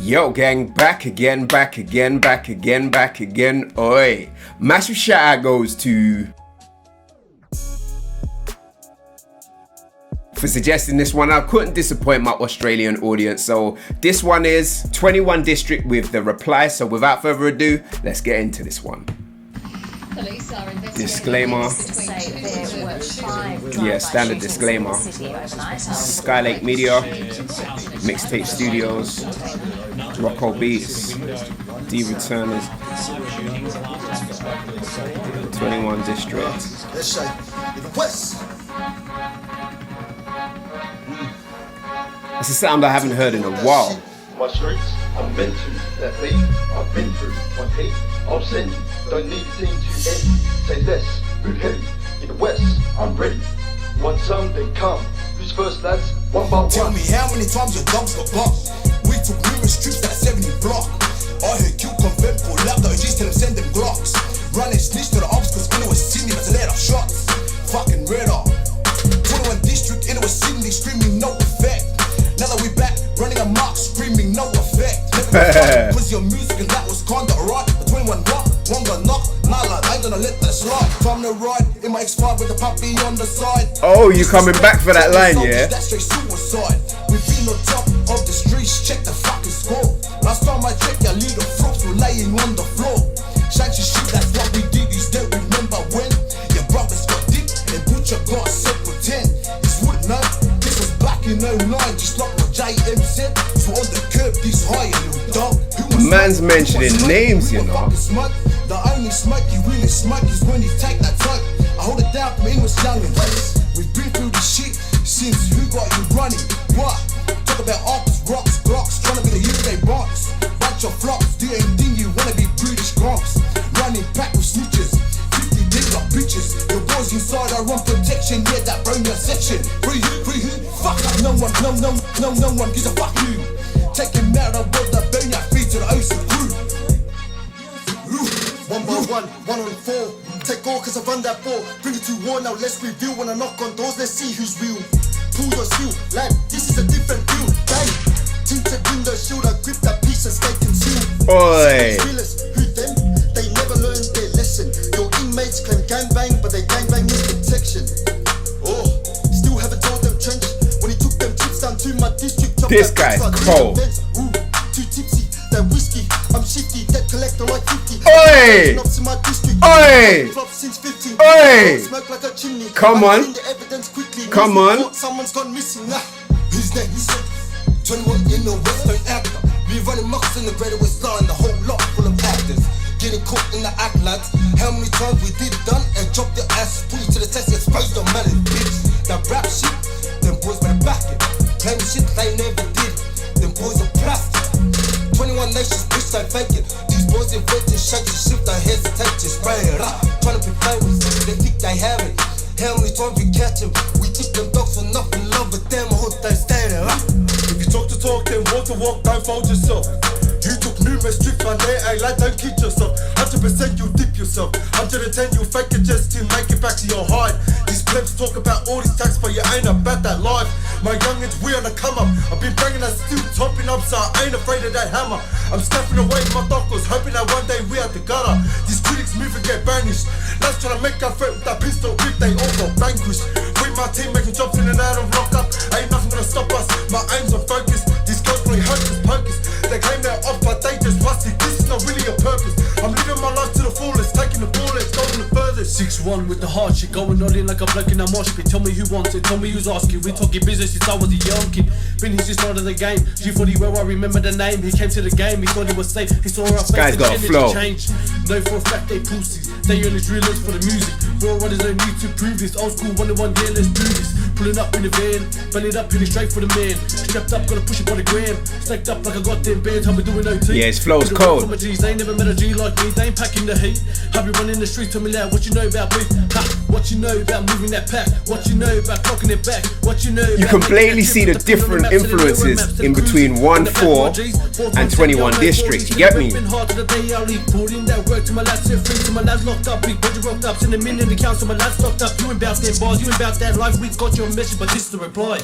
Yo gang, back again. Oi. Massive shout out goes to for suggesting this one. I couldn't disappoint my Australian audience, so this one is 21 District with the reply. So without further ado, let's get into this one. Disclaimer. Yeah, standard disclaimer. Skylake Media, Mixtape Studios, Rocco Beats, D Returners, 21 District. It's a sound I haven't heard in a while. My streets, I'm meant to. That beat, I've been through. One hate, I'll send you. Don't need a team to end. Say less, move heavy. In the west, I'm ready. One time, then come. Who's first, lads? One by one. Tell me how many times your dogs got blocked. We took numerous trips that 70 block. I heard Q confirm, pull out the OGs, tell them send them Glocks. Run and snitch to the ops, cause in it was Sydney, but to let off shots. Fucking radar. 21 District, in it was Sydney, screaming no effect. Now that we back, running a mark, screaming no effect. Never cause your music and that was kinda right. But 21 block, one got knock, nah lad, I ain't gonna let that slide. Time to ride, in my X5 with the puppy on the side. Oh, you coming back for that line, yeah? That's straight suicide. We've been on top of the streets, check the fucking score. Last time I checked, your leader flops were laying on the floor. Shanks your shit, that's what we did, you still remember when your brothers got dick and Butcher got set for 10. This wouldn't know, this was back in 09, just like what JM said. So on the curb, this high, little dog. Man's mentioning names, you know. The only smoke you really smoke is when you take that toke. I hold it down from English young and we've been through this shit since who got you running. What? Talk about ops, rocks, glocks, trying to be the UK boss. Bunch of flops, do anything you wanna be British grumps. Running back with snitches, 50 dig up bitches. Your boys inside are on protection, yeah, that bro in your section. Free who? Fuck up, no one gives a fuck you. Take him out of the burn your feet to the OC crew. One by one, one on four. Take all cause I run that ball. Bring it to war now, let's reveal. When I knock on doors, let's see who's real. Pull your steel, lad, this is a different deal. Bang, tinted window shield, I grip that piece and stay concealed. Oi. Who them? They never learned their lesson. Your inmates claim gangbang, but they gangbang is protection. Oh, still haven't told them trench. When he took them trips down to my district. This guy's cold. Ooh, too tipsy, that whiskey. I'm shifty, debt collector like 50. Oi! Oi! Oi! Come on. Come on. Someone's gone missing now. Who's next? 21 in the West, don't act up. We running mucks in the Greater West Line, the whole lot full of actors. Getting caught in the act, lads. How many times we did done and dropped your ass, put you to the test, exposed on man and bitch. That rap shit, them boys better back it. Claim shit they never did. Them boys are plastic. 21 nations, bitch, don't fake it. These boys invented, shake your shift, don't hesitate, just spray it up. Trying to be famous, they think they have it. How many times we catch them? We keep them dogs for nothing, love, but damn, I hope they stay there. If you talk the talk, then walk the walk, don't fold yourself. You took numerous trips, man, hey lad, don't kid yourself. 100% you dip yourself. 110 you fake it just to make it back to your hide. These plebs talk about all these tax, but you ain't about that life. My youngins, we on the come up. I've been banging that still topping up, so I ain't afraid of that hammer. I'm snapping away my knuckles, hoping that one day we out the gutter. These critics move and get banished. Lads trying to make a threat with that pistol grip, they all got vanquished. With my team making jobs in and out of lockup, ain't nothing gonna stop us. My aim's on focus. These girls play hocus pocus. They claim they're off, but they just rusty. This is not really a purpose. I'm living my life to the fullest, taking the bullets, going the furthest. 6-1 with the hard shit, going all in like a bloke in a mosh pit. Tell me who wants it, tell me who's asking. We talking business since I was a young kid. Been here since start of the game. G40 well, I remember the name. He came to the game, he thought he was safe. He saw our face, got a flow. Change. Know for a fact they pussies. They only drillers for the music. Raw runners don't need to prove this. Old school 101, yeah, let's do this. Pulling up in the van, belly it up, hitting straight for the man. Strapped up, gonna push it on the gram. Stacked up like I got them bands, how we doing OT. Yeah, his flow's cold. They ain't never met a G like me, they ain't packing the heat. I be running the streets, tell me loud, what you know about me? Ha, what you know about moving that pack? What you know about clocking it back? What you know about... You can blatantly see the different influences in between 1-4 and 21 District, you get me? Putting that work to my lads, set free to my lads locked up. Big budget rocked up, send them in the council, my lads locked up. You ain't about them bars, you ain't about that life. We got your message, but this is the reply.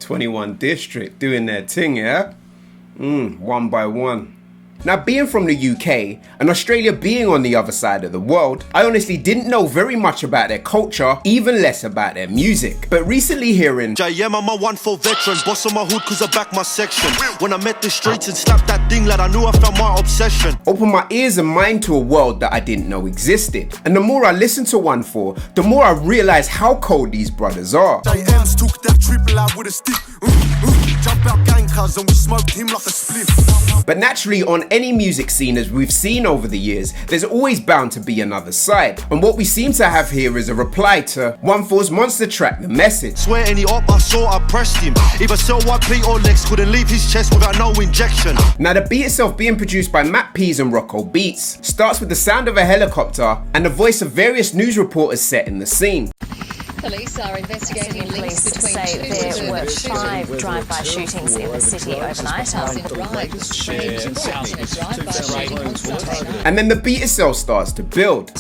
21 District doing their thing, yeah? One by one. Now, being from the UK and Australia being on the other side of the world, I honestly didn't know very much about their culture, even less about their music. But recently hearing JM, I'm a 1-4 veteran, boss on my hood cause I back my section. When I met the streets and slapped that thing, lad, I knew I found my obsession. Opened my ears and mind to a world that I didn't know existed. And the more I listen to 1-4, the more I realize how cold these brothers are. JM's took that triple out with a stick. Jump out gang cuz and we smoked him like a spliff. But naturally, on any music scene as we've seen over the years, there's always bound to be another side. And what we seem to have here is a reply to 1-4's monster track, The Message. Swear any op I saw, I pressed him. Either sell YP or Lekz, couldn't leave his chest without no injection. Now the beat itself, being produced by Macc and Rocco Beats, starts with the sound of a helicopter and the voice of various news reporters setting the scene. Police are investigating links between say there were 5 drive-by shootings in the city overnight. And then the beat itself starts to build.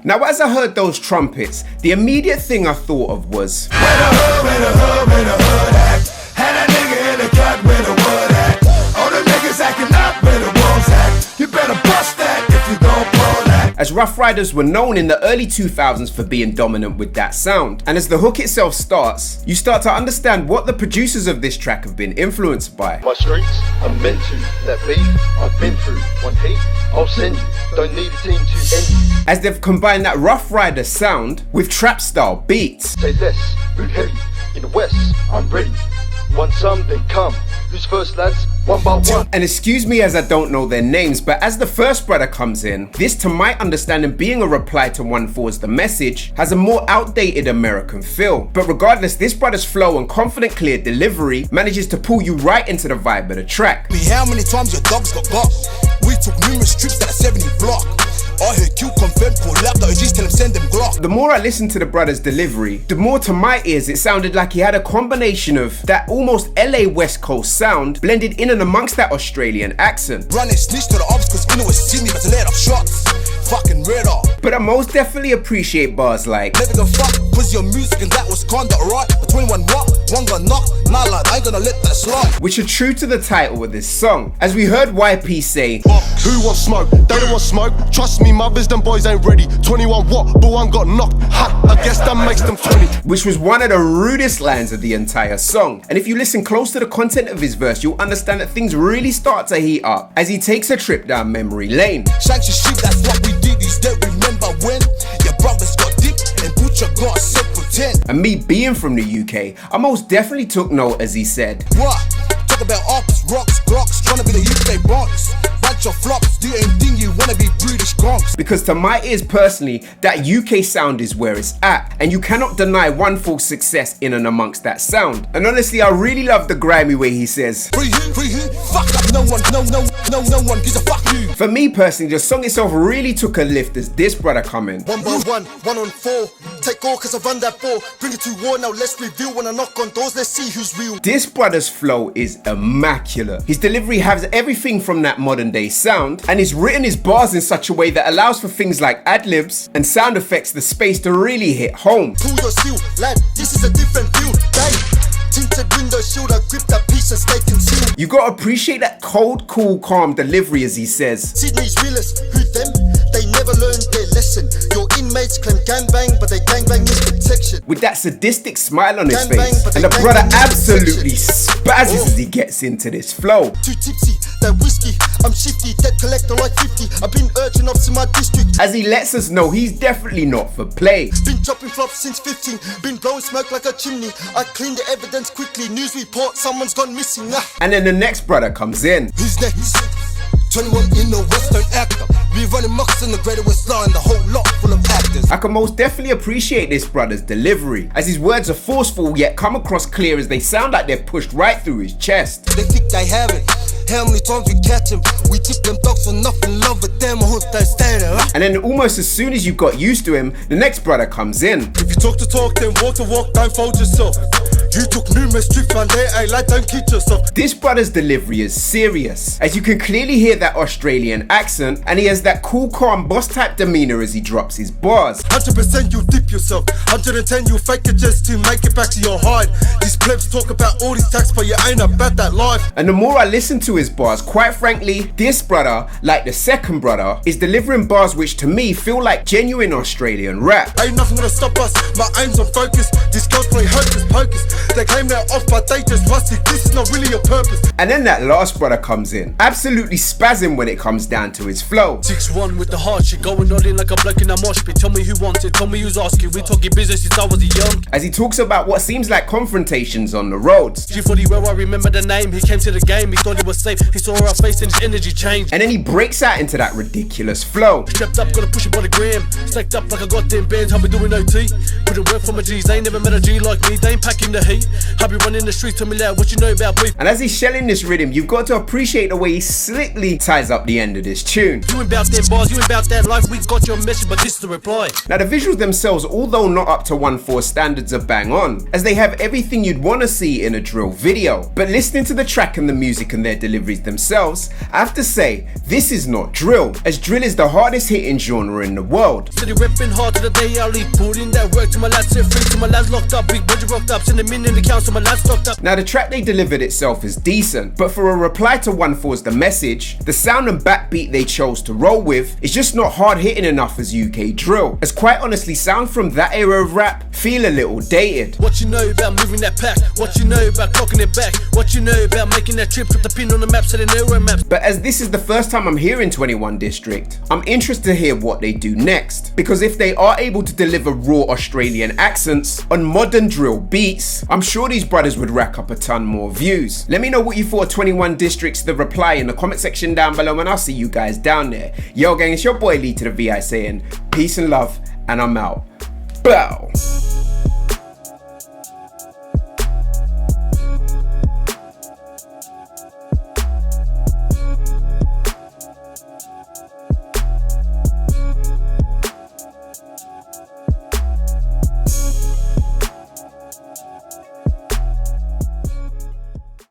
Now as I heard those trumpets, the immediate thing I thought of was as Rough Riders were known in the early 2000s for being dominant with that sound. And as the hook itself starts, you start to understand what the producers of this track have been influenced by. My streets are meant to, that beef I've been through, one heat I'll send you, don't need a team to end you. As they've combined that Rough Rider sound with trap style beats. Say less, boot heavy, in the west, I'm ready. Want some, then come. Who's first, lads? One by one. And excuse me as I don't know their names, but as the first brother comes in, this to my understanding being a reply to 1-4's The Message, has a more outdated American feel. But regardless, this brother's flow and confident clear delivery manages to pull you right into the vibe of the track. How many times your dogs got got? We took numerous trips to the 70 block. I heard Q confirmed for lap, the OGs tell him send them Glock. The more I listened to the brother's delivery, the more to my ears it sounded like he had a combination of that almost LA West Coast sound blended in and amongst that Australian accent. Running snitch to the ops cause in it was Sydney but to let off shots. Fucking radar. But I most definitely appreciate bars like never gonna fuck cause your music and that was conduct right. Between one what? One got knocked. Nah lad, I ain't gonna let that slide. Which are true to the title of this song. As we heard YP say, who wants smoke? They don't want smoke. Trust me, mothers, them boys ain't ready. 21 what? But one got knocked. Ha, I guess that makes them 20. Which was one of the rudest lines of the entire song. And if you listen close to the content of his verse, you'll understand that things really start to heat up as he takes a trip down memory lane. Shanks your sheep, that's what we did. He's dead, remember when your brothers got dipped and Butcher got set for 10. And me being from the UK, I most definitely took note as he said, what? Talk about ops, rocks, glocks, trying to be the UK Bronx. Bunch of flops, do anything you wanna be British Gronks. Because to my ears personally, that UK sound is where it's at. And you cannot deny 1-4's success in and amongst that sound. And honestly, I really love the grimy way he says, free who, fuck up, no one gives a fuck you. For me personally, the song itself really took a lift as this brother come in. 1 by 1, 1 on 4. Take all cause I run that ball. Bring it to war now, let's reveal. When I knock on doors, let's see who's real. This brother's flow is immaculate. His delivery has everything from that modern day sound, and he's written his bars in such a way that allows for things like ad-libs and sound effects the space to really hit home. Pull your seal, lad, this is a different feel. Tinted window shield, I grip that piece and stay concealed. You gotta appreciate that cold, cool, calm delivery as he says, Sydney's realest, who them? They never learned their lesson. Your inmates claim gangbang, but they gangbang is protection. With that sadistic smile on his face, and the brother absolutely spazzes as he gets into this flow. Too tipsy, that whiskey, I'm shifty, debt collector like 50. I've been urging up to my district. As he lets us know he's definitely not for play. Been dropping flops since 15, been blowing smoke like a chimney. I clean the evidence quickly, news report, someone's gone missing. And then the next brother comes in. Who's next? 21 in the western actor. We running mucks in the greater west line, the whole lot full of actors. I can most definitely appreciate this brother's delivery, as his words are forceful yet come across clear as they sound like they're pushed right through his chest. They think they have it. How many times we catch them? We tip them dogs for nothing, love with them, I hope they stay there. And then almost as soon as you got used to him, the next brother comes in. If you talk the talk, then walk the walk, don't fold yourself. You took numerous trips, man, they ain't like, don't kid yourself. This brother's delivery is serious, as you can clearly hear that Australian accent, and he has that cool, calm, boss type demeanor as he drops his bars. 100% you'll dip yourself, 110 you'll fake it just to make it back to your hide. These plebs talk about all these tax, but you ain't about that life. And the more I listen to his bars, quite frankly, this brother, like the second brother, is delivering bars which to me feel like genuine Australian rap. Ain't nothing gonna stop us, my aim's on focus. These girls play hocus pocus. They claim they're off, but they just rusty. This is not really your purpose. And then that last brother comes in, absolutely spazzing when it comes down to his flow. 6-1 with the hard shit, going all in like a bloke in a mosh pit. Tell me who wants it, tell me who's asking. We talking business since I was a young. As he talks about what seems like confrontations on the roads. G40 well, I remember the name. He came to the game, he thought he was safe. He saw our face and his energy changed. And then he breaks out into that ridiculous flow. Strapped up, gotta push it by the gram. Stacked up like I got them bands, how we doing OT. Putting work for my G's, they ain't never met a G like me. They ain't packing the heat. I be running the streets, tell me loud what you know about beef. And as he's shelling this rhythm, you've got to appreciate the way he slickly ties up the end of this tune. You ain't about them bars, you ain't about that life. We got your message, but this is the reply. Now the visuals themselves, although not up to 1/4 standards, are bang on, as they have everything you'd want to see in a drill video. But listening to the track and the music and their deliveries themselves, I have to say, this is not drill, as drill is the hardest hitting genre in the world. Steady repping hard to the day I leave. Put in that work to my lads set free, to my lads locked up. Big budget rocked up, send them in the council, my lads stocked up. Now the track they delivered itself is decent, but for a reply to 1/4's The Message, the sound and backbeat they chose to roll with is just not hard hitting enough as UK drill, as quite honestly sound from that era of rap feel a little dated. What you know about moving that pack? What you know about clocking it back? What you know about making that trip, put the pin on the map so they know where maps. But as this is the first time I'm hearing 21 District, I'm interested to hear what they do next, because if they are able to deliver raw Australian accents on modern drill beats, I'm sure these brothers would rack up a ton more views. Let me know what you thought of 21 District's The Reply in the comment section down below, and I'll see you guys down there. Yo gang, it's your boy LeeToTheVI saying peace and love, and I'm out. Bow.